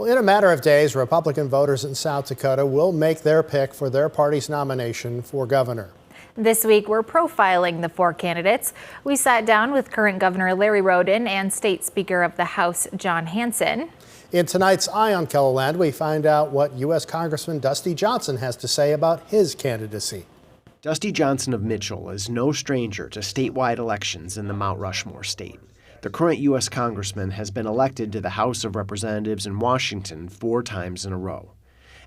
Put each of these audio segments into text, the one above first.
Well, in a matter of days, Republican voters in South Dakota will make their pick for their party's nomination for governor. This week, we're profiling the 4 candidates. We sat down with current Governor Larry Roden and State Speaker of the House, Jon Hansen. In tonight's Eye on KELOLAND, we find out what U.S. Congressman Dusty Johnson has to say about his candidacy. Dusty Johnson of Mitchell is no stranger to statewide elections in the Mount Rushmore state. The current U.S. Congressman has been elected to the House of Representatives in Washington 4 times in a row.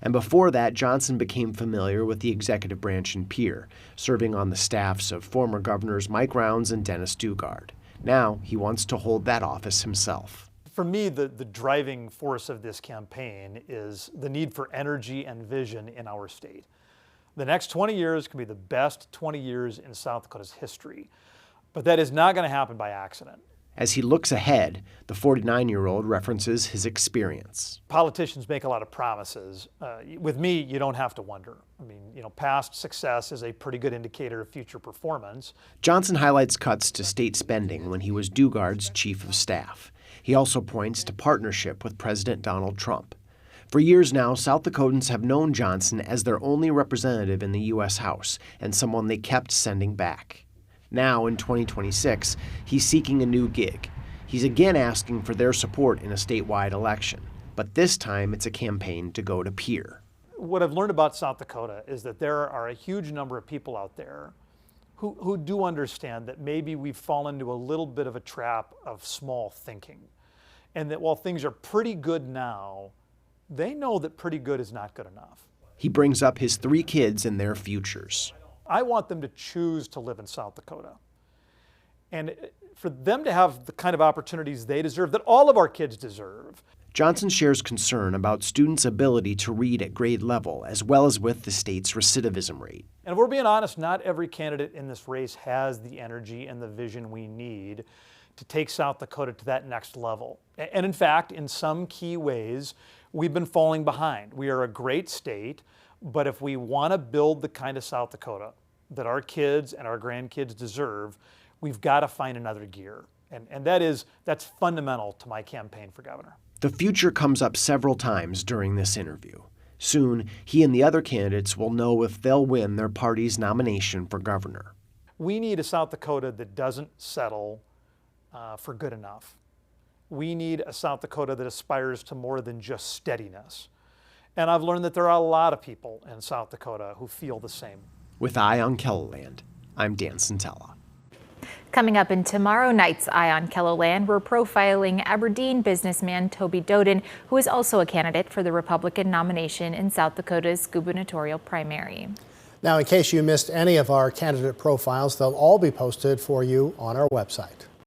And before that, Johnson became familiar with the executive branch in Pierre, serving on the staffs of former governors Mike Rounds and Dennis Daugaard. Now he wants to hold that office himself. For me, the driving force of this campaign is the need for energy and vision in our state. The next 20 years can be the best 20 years in South Dakota's history, but that is not going to happen by accident. As he looks ahead, the 49-year-old references his experience. Politicians make a lot of promises. With me, you don't have to wonder. I mean, past success is a pretty good indicator of future performance. Johnson highlights cuts to state spending when he was Daugaard's chief of staff. He also points to partnership with President Donald Trump. For years now, South Dakotans have known Johnson as their only representative in the U.S. House and someone they kept sending back. Now, in 2026, he's seeking a new gig. He's again asking for their support in a statewide election, but this time it's a campaign to go to Pierre. What I've learned about South Dakota is that there are a huge number of people out there who do understand that maybe we've fallen into a little bit of a trap of small thinking, and that while things are pretty good now, they know that pretty good is not good enough. He brings up his 3 kids and their futures. I want them to choose to live in South Dakota, and for them to have the kind of opportunities they deserve, that all of our kids deserve. Johnson shares concern about students' ability to read at grade level, as well as with the state's recidivism rate. And if we're being honest, not every candidate in this race has the energy and the vision we need to take South Dakota to that next level. And in fact, in some key ways, we've been falling behind. We are a great state, but if we want to build the kind of South Dakota that our kids and our grandkids deserve, we've got to find another gear. And that's fundamental to my campaign for governor. The future comes up several times during this interview. Soon, he and the other candidates will know if they'll win their party's nomination for governor. We need a South Dakota that doesn't settle for good enough. We need a South Dakota that aspires to more than just steadiness. And I've learned that there are a lot of people in South Dakota who feel the same. With Eye on KELOLAND, I'm Dan Santella. Coming up in tomorrow night's Eye on KELOLAND, we're profiling Aberdeen businessman Toby Doden, who is also a candidate for the Republican nomination in South Dakota's gubernatorial primary. Now, in case you missed any of our candidate profiles, they'll all be posted for you on our website.